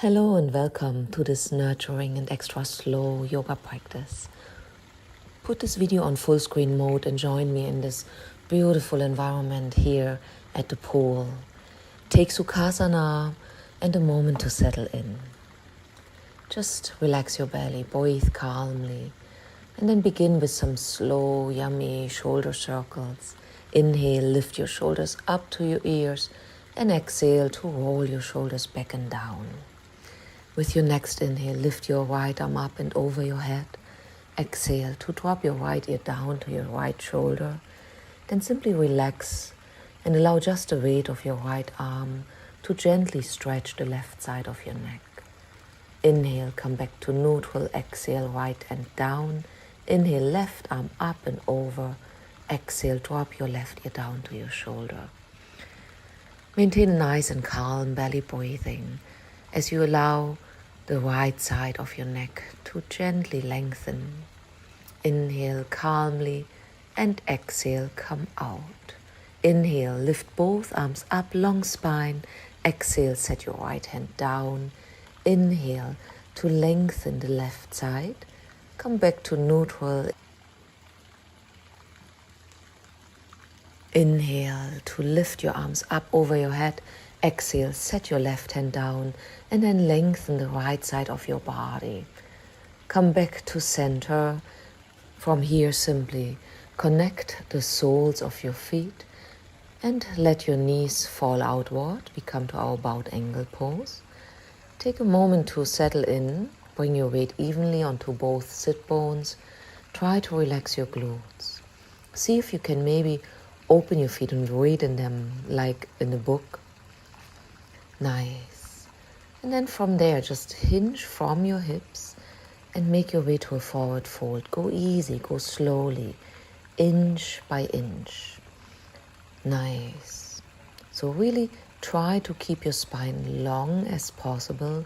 Hello and welcome to this nurturing and extra slow yoga practice. Put this video on full screen mode and join me in this beautiful environment here at the pool. Take Sukhasana and a moment to settle in. Just relax your belly, breathe calmly, and then begin with some slow, yummy shoulder circles. Inhale, lift your shoulders up to your ears, and exhale to roll your shoulders back and down. With your next inhale, lift your right arm up and over your head. Exhale to drop your right ear down to your right shoulder. Then simply relax and allow just the weight of your right arm to gently stretch the left side of your neck. Inhale, come back to neutral. Exhale, right and down. Inhale, left arm up and over. Exhale, drop your left ear down to your shoulder. Maintain a nice and calm belly breathing as you allow the right side of your neck to gently lengthen. Inhale calmly and exhale, come out. Inhale, lift both arms up, long spine. Exhale, set your right hand down. Inhale to lengthen the left side. Come back to neutral. Inhale to lift your arms up over your head. Exhale, set your left hand down and then lengthen the right side of your body. Come back to center. From here, simply connect the soles of your feet and let your knees fall outward. We come to our bowed angle pose. Take a moment to settle in. Bring your weight evenly onto both sit bones. Try to relax your glutes. See if you can maybe open your feet and read in them like in a book. Nice. And then from there, just hinge from your hips and make your way to a forward fold. Go easy, go slowly, inch by inch. Nice. So really try to keep your spine long as possible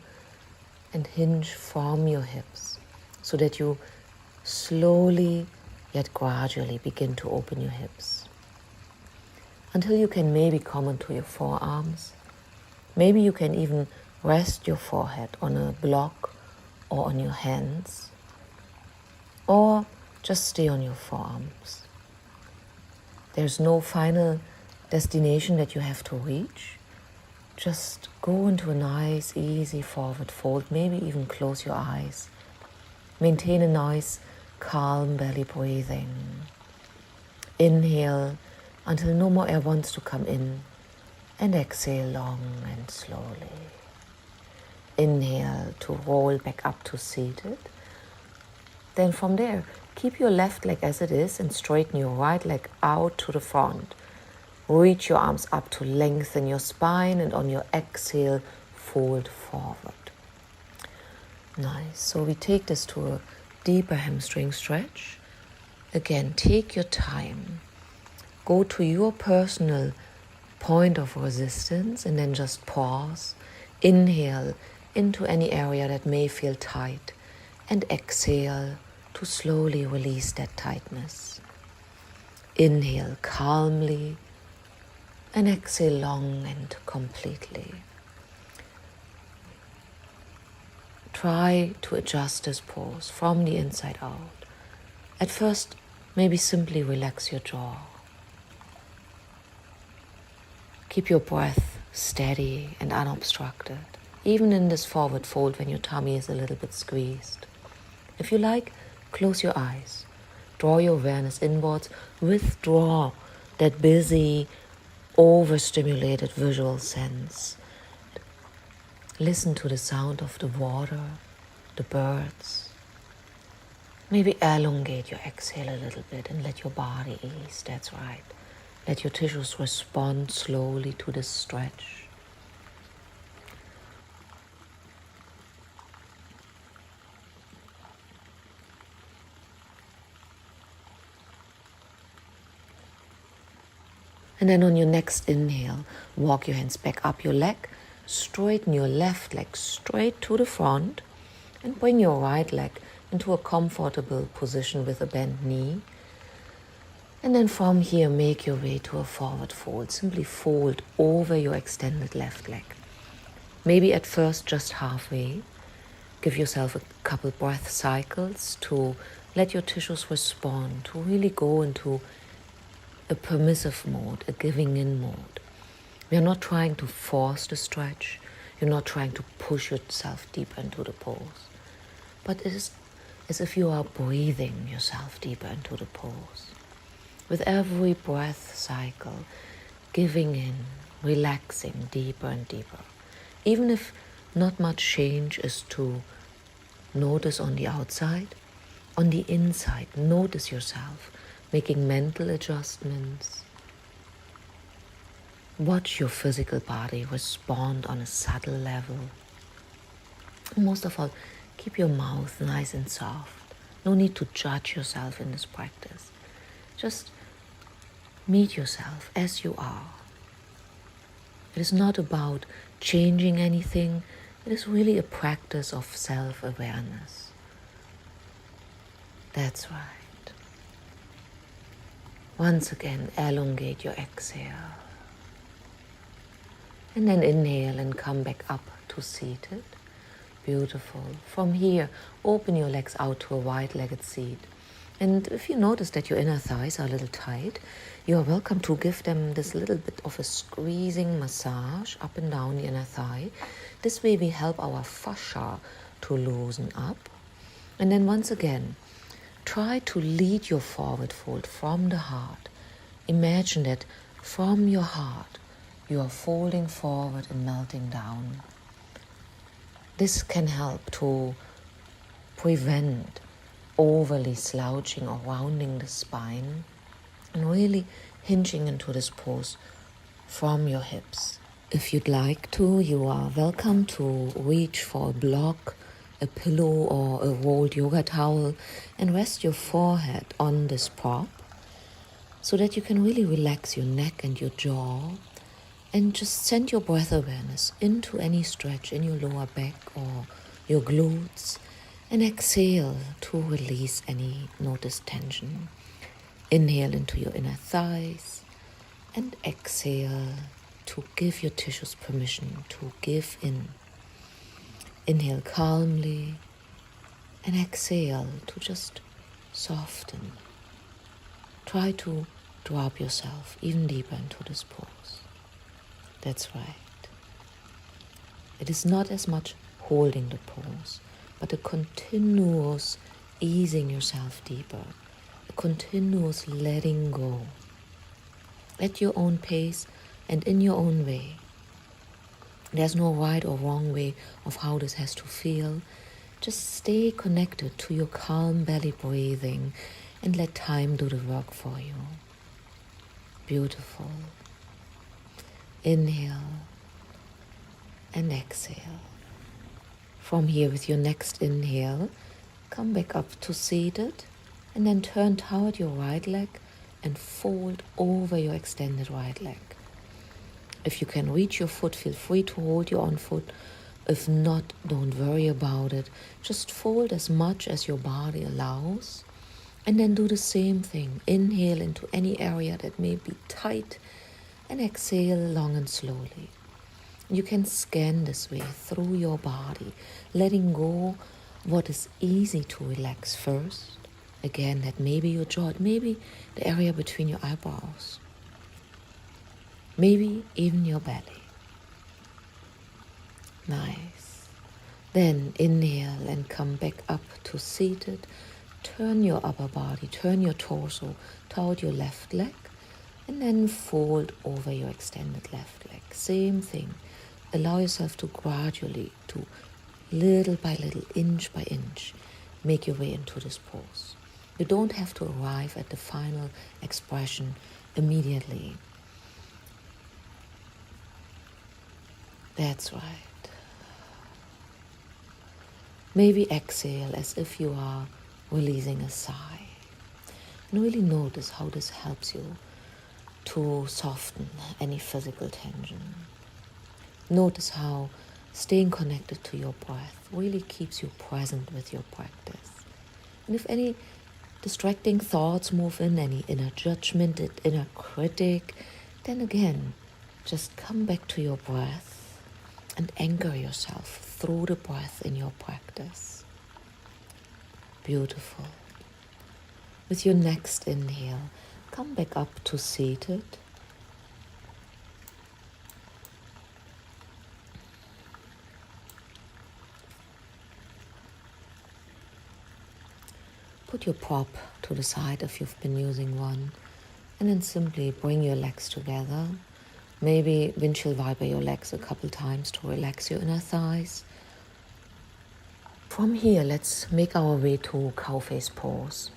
and hinge from your hips so that you slowly yet gradually begin to open your hips until you can maybe come onto your forearms. Maybe you can even rest your forehead on a block or on your hands, or just stay on your forearms. There's no final destination that you have to reach. Just go into a nice, easy forward fold. Maybe even close your eyes. Maintain a nice, calm belly breathing. Inhale until no more air wants to come in. And exhale long and slowly. Inhale to roll back up to seated. Then from there, keep your left leg as it is and straighten your right leg out to the front. Reach your arms up to lengthen your spine, and on your exhale, fold forward. Nice. So we take this to a deeper hamstring stretch. Again, take your time. Go to your personal point of resistance and then just pause. Inhale into any area that may feel tight and exhale to slowly release that tightness. Inhale calmly and exhale long and completely. Try to adjust this pose from the inside out. At first, maybe simply relax your jaw. Keep your breath steady and unobstructed, even in this forward fold when your tummy is a little bit squeezed. If you like, close your eyes. Draw your awareness inwards. Withdraw that busy, overstimulated visual sense. Listen to the sound of the water, the birds. Maybe elongate your exhale a little bit and let your body ease. That's right. Let your tissues respond slowly to this stretch. And then on your next inhale, walk your hands back up your leg, straighten your left leg straight to the front, and bring your right leg into a comfortable position with a bent knee. And then from here, make your way to a forward fold. Simply fold over your extended left leg. Maybe at first just halfway. Give yourself a couple breath cycles to let your tissues respond, to really go into a permissive mode, a giving in mode. You're not trying to force the stretch. You're not trying to push yourself deeper into the pose. But it is as if you are breathing yourself deeper into the pose. With every breath cycle, giving in, relaxing deeper and deeper. Even if not much change is to notice on the outside, on the inside, notice yourself making mental adjustments. Watch your physical body respond on a subtle level. Most of all, keep your mouth nice and soft. No need to judge yourself in this practice. Just meet yourself as you are. It is not about changing anything. It is really a practice of self-awareness. That's right. Once again, elongate your exhale. And then inhale and come back up to seated. Beautiful. From here, open your legs out to a wide-legged seat. And if you notice that your inner thighs are a little tight, you are welcome to give them this little bit of a squeezing massage up and down the inner thigh. This way we help our fascia to loosen up. And then once again, try to lead your forward fold from the heart. Imagine that from your heart, you are folding forward and melting down. This can help to prevent overly slouching or rounding the spine and really hinging into this pose from your hips. If you'd like to, you are welcome to reach for a block, a pillow or a rolled yoga towel and rest your forehead on this prop so that you can really relax your neck and your jaw. And just send your breath awareness into any stretch in your lower back or your glutes. And exhale to release any noticed tension. Inhale into your inner thighs. And exhale to give your tissues permission to give in. Inhale calmly. And exhale to just soften. Try to drop yourself even deeper into this pose. That's right. It is not as much holding the pose, but a continuous easing yourself deeper, a continuous letting go at your own pace and in your own way. There's no right or wrong way of how this has to feel. Just stay connected to your calm belly breathing and let time do the work for you. Beautiful. Inhale and exhale. From here, with your next inhale, come back up to seated and then turn toward your right leg and fold over your extended right leg. If you can reach your foot, feel free to hold your own foot. If not, don't worry about it. Just fold as much as your body allows and then do the same thing. Inhale into any area that may be tight and exhale long and slowly. You can scan this way through your body, letting go what is easy to relax first. Again, that may be your jaw, maybe the area between your eyebrows, maybe even your belly. Nice. Then inhale and come back up to seated. Turn your upper body, turn your torso toward your left leg. And then fold over your extended left leg. Same thing. Allow yourself to gradually, to little by little, inch by inch, make your way into this pose. You don't have to arrive at the final expression immediately. That's right. Maybe exhale as if you are releasing a sigh. And really notice how this helps you to soften any physical tension. Notice how staying connected to your breath really keeps you present with your practice. And if any distracting thoughts move in, any inner judgment, inner critic, then again, just come back to your breath and anchor yourself through the breath in your practice. Beautiful. With your next inhale, come back up to seated. Put your prop to the side if you've been using one, and then simply bring your legs together. Maybe windshield wiper your legs a couple times to relax your inner thighs. From here, let's make our way to cow face pose.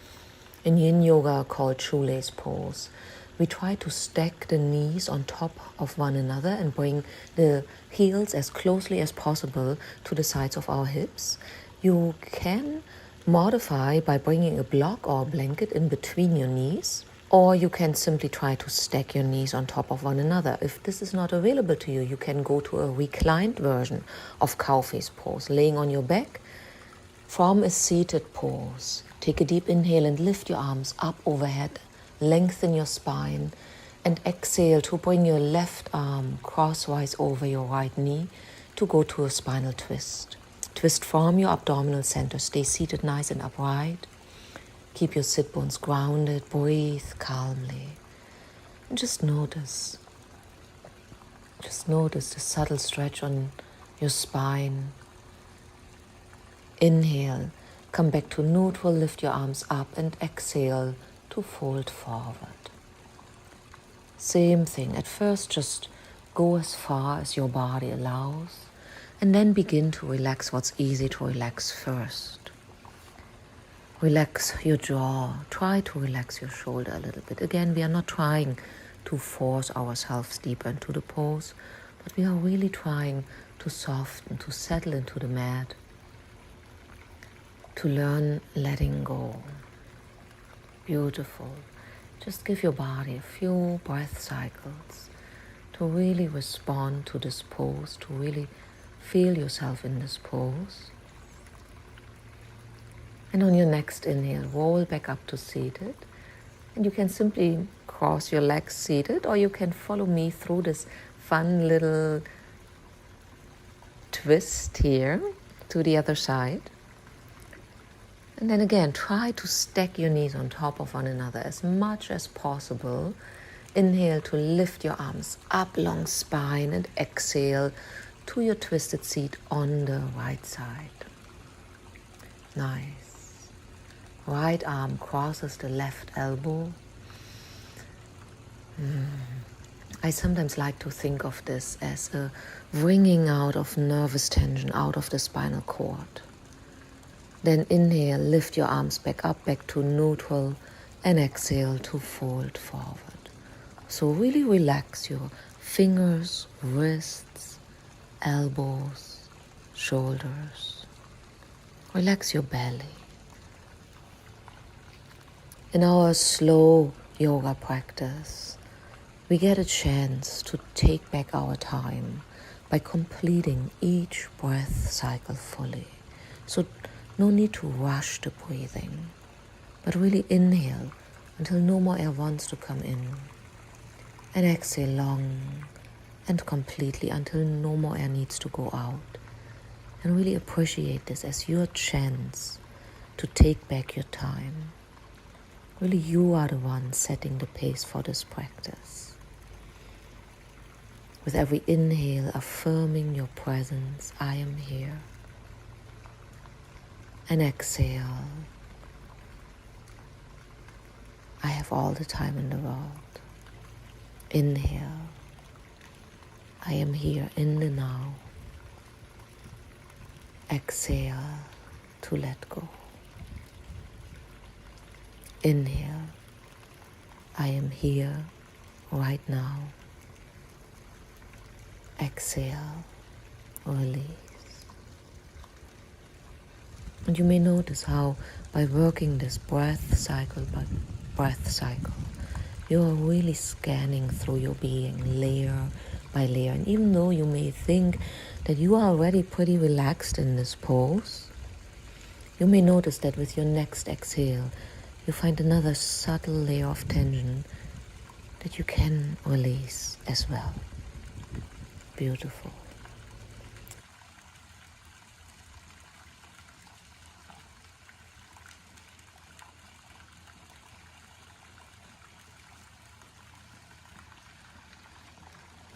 In yin yoga called shoelace pose, we try to stack the knees on top of one another and bring the heels as closely as possible to the sides of our hips. You can modify by bringing a block or a blanket in between your knees, or you can simply try to stack your knees on top of one another. If this is not available to you, you can go to a reclined version of cow face pose, laying on your back from a seated pose. Take a deep inhale and lift your arms up overhead, lengthen your spine, and exhale to bring your left arm crosswise over your right knee to go to a spinal twist. Twist from your abdominal center. Stay seated nice and upright. Keep your sit bones grounded. Breathe calmly. And just notice the subtle stretch on your spine. Inhale. Come back to neutral. Lift your arms up and exhale to fold forward. Same thing. At first, just go as far as your body allows. And then begin to relax what's easy to relax first. Relax your jaw. Try to relax your shoulder a little bit. Again, we are not trying to force ourselves deeper into the pose, but we are really trying to soften, to settle into the mat, to learn letting go. Beautiful. Just give your body a few breath cycles to really respond to this pose, to really feel yourself in this pose. And on your next inhale, roll back up to seated. And you can simply cross your legs seated, or you can follow me through this fun little twist here to the other side. And then again, try to stack your knees on top of one another as much as possible. Inhale to lift your arms up long spine, and exhale to your twisted seat on the right side. Nice. Right arm crosses the left elbow. I sometimes like to think of this as a wringing out of nervous tension out of the spinal cord. Then inhale, lift your arms back up, back to neutral, and exhale to fold forward. So really relax your fingers, wrists, elbows, shoulders. Relax your belly. In our slow yoga practice, we get a chance to take back our time by completing each breath cycle fully. So no need to rush the breathing, but really inhale until no more air wants to come in, and exhale long and completely until no more air needs to go out. And really appreciate this as your chance to take back your time. Really, you are the one setting the pace for this practice. With every inhale, affirming your presence, I am here. And exhale, I have all the time in the world. Inhale, I am here in the now. Exhale to let go. Inhale, I am here right now. Exhale, release. And you may notice how by working this breath cycle by breath cycle, you are really scanning through your being layer by layer. And even though you may think that you are already pretty relaxed in this pose, you may notice that with your next exhale, you find another subtle layer of tension that you can release as well. Beautiful.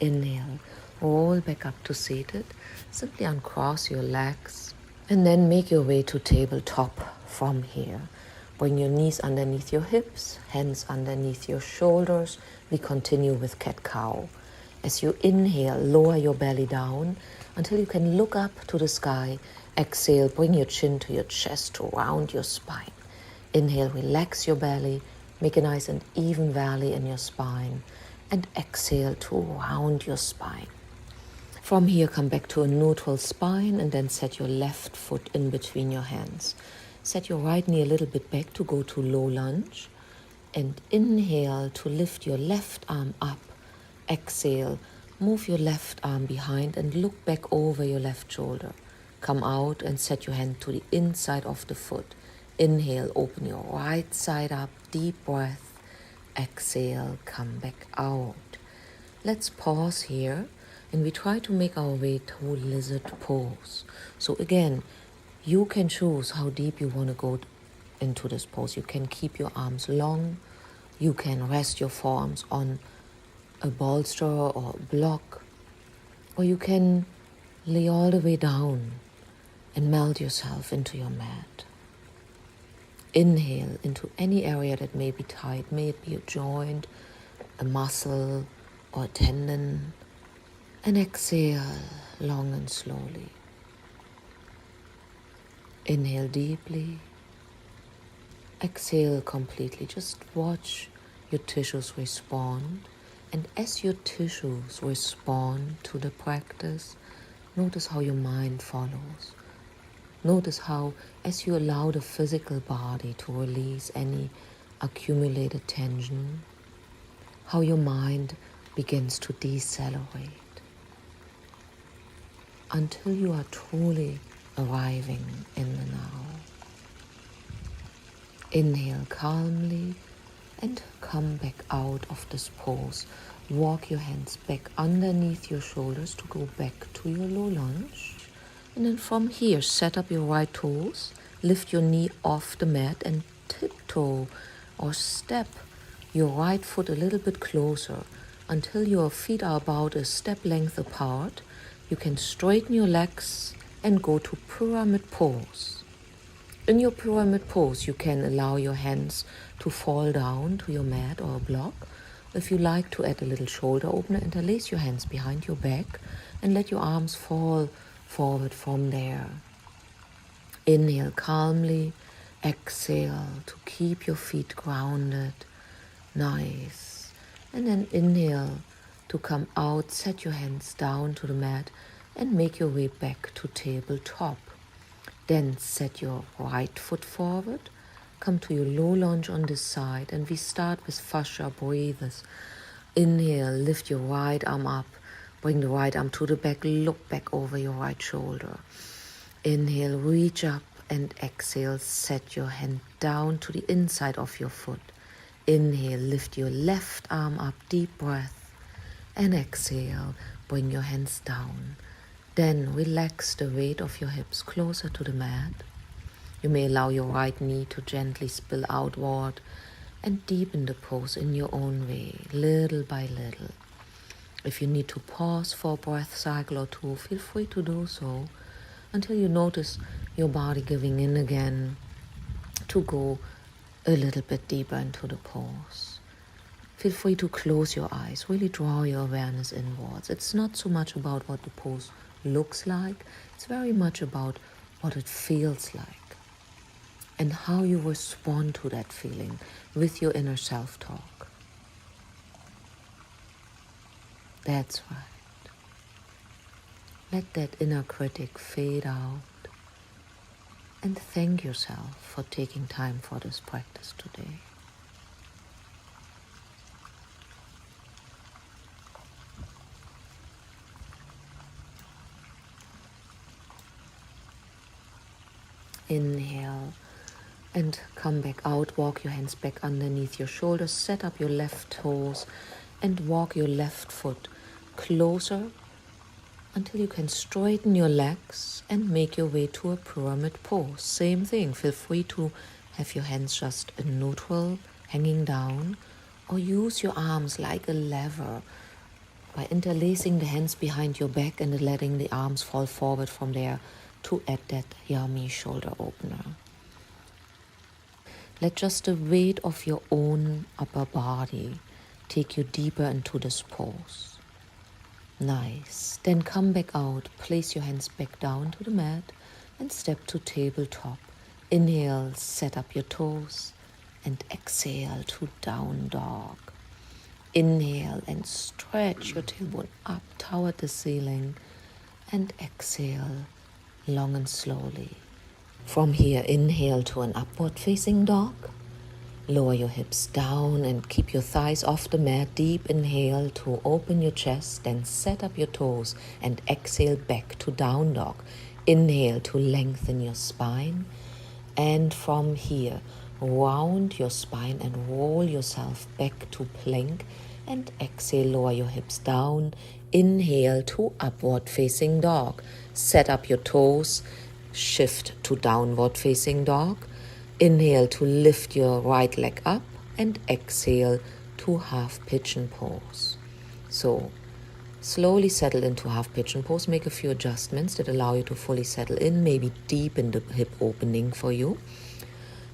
Inhale, roll back up to seated. Simply uncross your legs and then make your way to tabletop from here. Bring your knees underneath your hips, hands underneath your shoulders. We continue with cat-cow. As you inhale, lower your belly down until you can look up to the sky. Exhale, bring your chin to your chest to round your spine. Inhale, relax your belly, make a nice and even valley in your spine. And exhale to round your spine. From here, come back to a neutral spine and then set your left foot in between your hands. Set your right knee a little bit back to go to low lunge. And inhale to lift your left arm up. Exhale, move your left arm behind and look back over your left shoulder. Come out and set your hand to the inside of the foot. Inhale, open your right side up, deep breath. Exhale, come back out. Let's pause here and we try to make our way to lizard pose. So again, you can choose how deep you want to go into this pose. You can keep your arms long. You can rest your forearms on a bolster or a block. Or you can lay all the way down and melt yourself into your mat. Inhale into any area that may be tight. May it be a joint, a muscle, or a tendon. And exhale long and slowly. Inhale deeply. Exhale completely. Just watch your tissues respond. And as your tissues respond to the practice, notice how your mind follows. Notice how, as you allow the physical body to release any accumulated tension, how your mind begins to decelerate until you are truly arriving in the now. Inhale calmly and come back out of this pose. Walk your hands back underneath your shoulders to go back to your low lunge. And then from here, set up your right toes, lift your knee off the mat and tiptoe or step your right foot a little bit closer until your feet are about a step length apart. You can straighten your legs and go to pyramid pose. In your pyramid pose, you can allow your hands to fall down to your mat or block. If you like to add a little shoulder opener, interlace your hands behind your back and let your arms fall forward from there. Inhale calmly, exhale to keep your feet grounded. Nice. And then inhale to come out, set your hands down to the mat and make your way back to tabletop. Then set your right foot forward, come to your low lunge on this side, and we start with fascia breathers. Inhale, lift your right arm up, bring the right arm to the back, look back over your right shoulder. Inhale, reach up, and exhale, set your hand down to the inside of your foot. Inhale, lift your left arm up, deep breath, and exhale, bring your hands down. Then relax the weight of your hips closer to the mat. You may allow your right knee to gently spill outward and deepen the pose in your own way, little by little. If you need to pause for a breath cycle or two, feel free to do so until you notice your body giving in again to go a little bit deeper into the pose. Feel free to close your eyes, really draw your awareness inwards. It's not so much about what the pose looks like, it's very much about what it feels like and how you respond to that feeling with your inner self-talk. That's right. Let that inner critic fade out and thank yourself for taking time for this practice today. Inhale and come back out. Walk your hands back underneath your shoulders. Set up your left toes and walk your left foot closer until you can straighten your legs and make your way to a pyramid pose. Same thing. Feel free to have your hands just in neutral, hanging down, or use your arms like a lever, by interlacing the hands behind your back and letting the arms fall forward from there to add that yummy shoulder opener. Let just the weight of your own upper body take you deeper into this pose. Nice. Then come back out, place your hands back down to the mat and step to tabletop. Inhale, set up your toes and exhale to down dog. Inhale and stretch your tailbone up toward the ceiling and exhale long and slowly. From here, inhale to an upward facing dog. Lower your hips down and keep your thighs off the mat. Deep inhale to open your chest, then set up your toes and exhale back to down dog. Inhale to lengthen your spine. And from here, round your spine and roll yourself back to plank. And exhale, lower your hips down. Inhale to upward facing dog. Set up your toes, shift to downward facing dog. Inhale to lift your right leg up and exhale to half pigeon pose. So slowly settle into half pigeon pose. Make a few adjustments that allow you to fully settle in, maybe deepen the hip opening for you.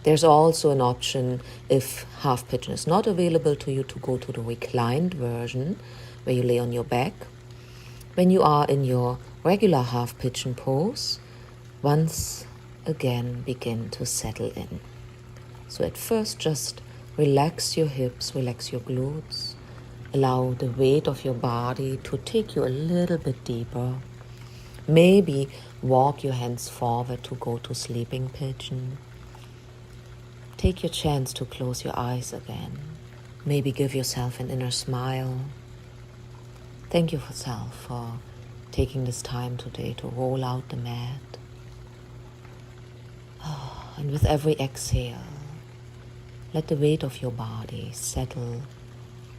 There's also an option, if half pigeon is not available to you, to go to the reclined version where you lay on your back. When you are in your regular half pigeon pose, once again begin to settle in. So at first just relax your hips, relax your glutes, allow the weight of your body to take you a little bit deeper. Maybe walk your hands forward to go to sleeping pigeon. Take your chance to close your eyes again. Maybe give yourself an inner smile. Thank yourself for taking this time today to roll out the mat. And with every exhale, let the weight of your body settle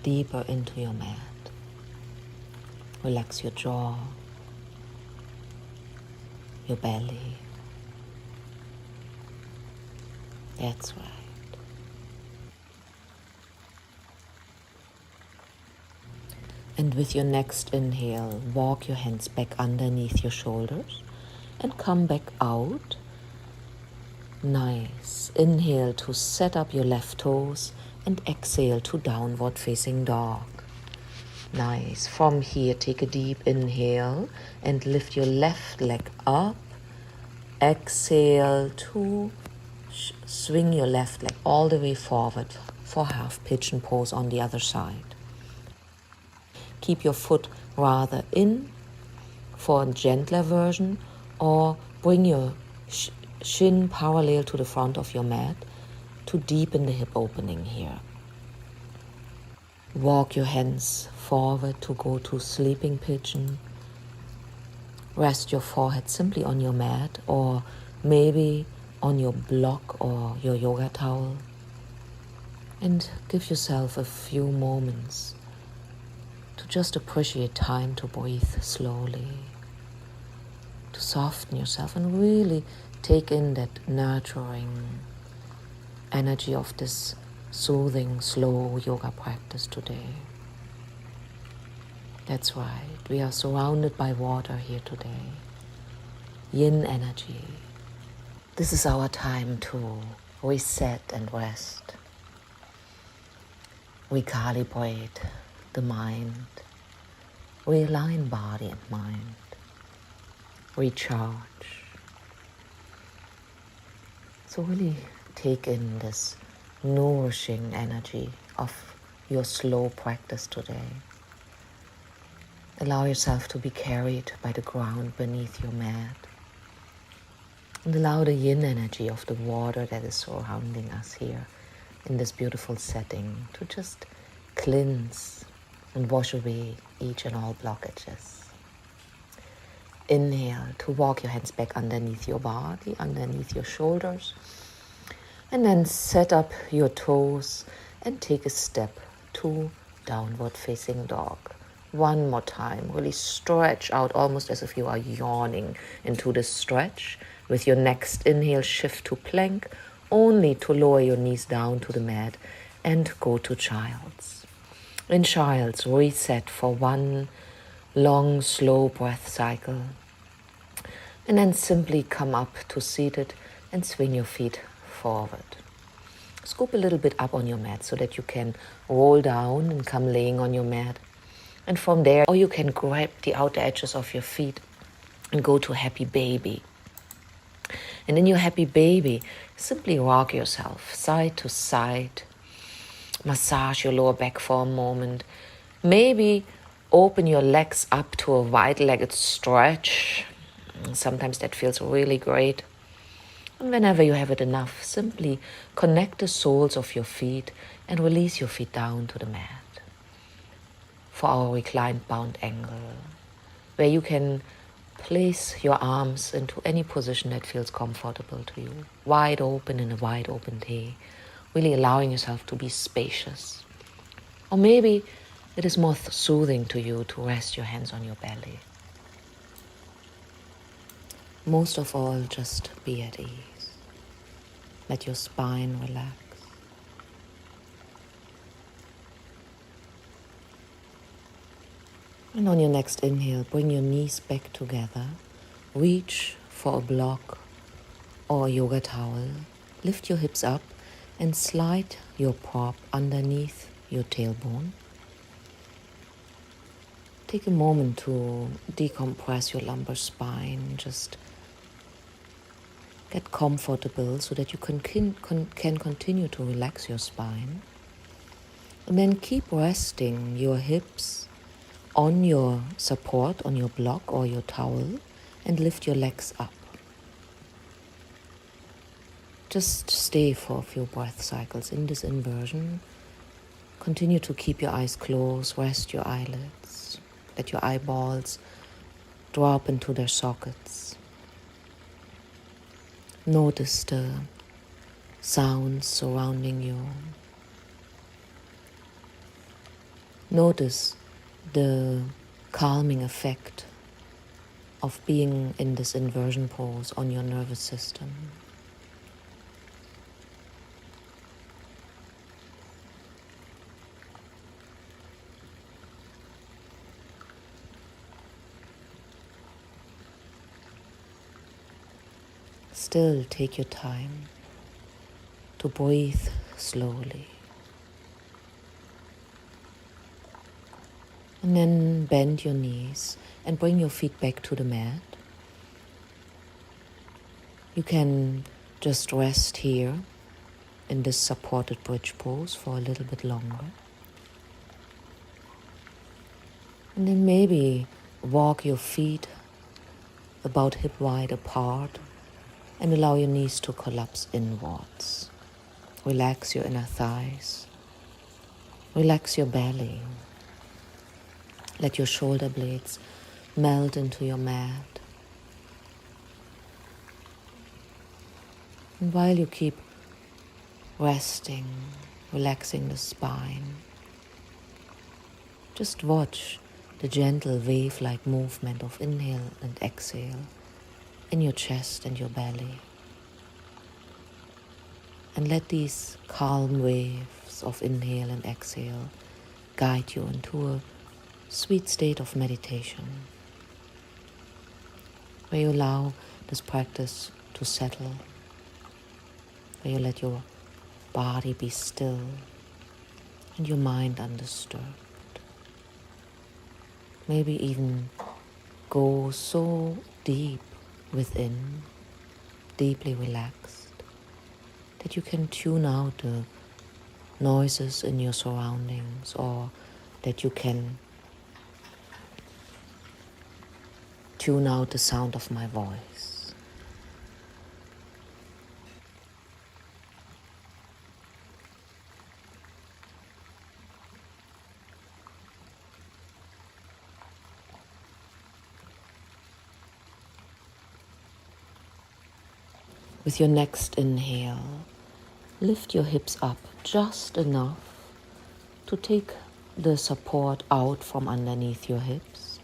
deeper into your mat. Relax your jaw, your belly. That's right. And with your next inhale, walk your hands back underneath your shoulders and come back out. Nice. Inhale to set up your left toes and exhale to downward facing dog. Nice. From here, take a deep inhale and lift your left leg up. Exhale to swing your left leg all the way forward for half pigeon pose on the other side. Keep your foot rather in for a gentler version, or bring your shin parallel to the front of your mat to deepen the hip opening here. Walk your hands forward to go to sleeping pigeon. Rest your forehead simply on your mat or maybe on your block or your yoga towel. And give yourself a few moments to just appreciate time to breathe slowly, to soften yourself and really take in that nurturing energy of this soothing, slow yoga practice today. That's right, we are surrounded by water here today. Yin energy. This is our time to reset and rest. Recalibrate the mind. Realign body and mind. Recharge. So really take in this nourishing energy of your slow practice today. Allow yourself to be carried by the ground beneath your mat. And allow the yin energy of the water that is surrounding us here in this beautiful setting to just cleanse and wash away each and all blockages. Inhale to walk your hands back underneath your body, underneath your shoulders. And then set up your toes and take a step to downward facing dog. One more time, really stretch out almost as if you are yawning into this stretch. With your next inhale, shift to plank, only to lower your knees down to the mat and go to child's. In Child's, reset for one long, slow breath cycle. And then simply come up to seated and swing your feet forward. Scoop a little bit up on your mat so that you can roll down and come laying on your mat. And from there, or you can grab the outer edges of your feet and go to happy baby. And in your happy baby, simply rock yourself side to side. Massage your lower back for a moment. Maybe open your legs up to a wide-legged stretch. Sometimes that feels really great. And whenever you have it enough, simply connect the soles of your feet and release your feet down to the mat for our reclined bound angle, where you can place your arms into any position that feels comfortable to you, wide open in a wide open day, really allowing yourself to be spacious. Or maybe it is more soothing to you to rest your hands on your belly. Most of all, just be at ease. Let your spine relax. And on your next inhale, bring your knees back together. Reach for a block or a yoga towel. Lift your hips up and slide your prop underneath your tailbone. Take a moment to decompress your lumbar spine. Just get comfortable so that you can continue to relax your spine. And then keep resting your hips on your support, on your block or your towel, and lift your legs up. Just stay for a few breath cycles in this inversion. Continue to keep your eyes closed, rest your eyelids, let your eyeballs drop into their sockets. Notice the sounds surrounding you. Notice the calming effect of being in this inversion pose on your nervous system. Still take your time to breathe slowly. And then bend your knees and bring your feet back to the mat. You can just rest here in this supported bridge pose for a little bit longer. And then maybe walk your feet about hip wide apart and allow your knees to collapse inwards. Relax your inner thighs. Relax your belly. Let your shoulder blades melt into your mat. And while you keep resting, relaxing the spine, just watch the gentle wave-like movement of inhale and exhale in your chest and your belly. And let these calm waves of inhale and exhale guide you into a sweet state of meditation, where you allow this practice to settle, where you let your body be still and your mind undisturbed. Maybe even go so deep within, deeply relaxed, that you can tune out the noises in your surroundings, or that you can tune out the sound of my voice. With your next inhale, lift your hips up just enough to take the support out from underneath your hips.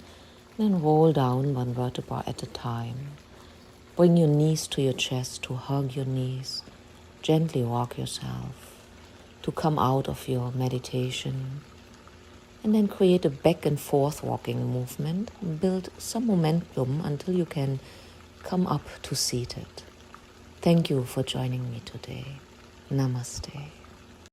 Then roll down one vertebra at a time. Bring your knees to your chest to hug your knees. Gently rock yourself to come out of your meditation And then create a back and forth walking movement. Build some momentum until you can come up to seated. Thank you for joining me today. Namaste.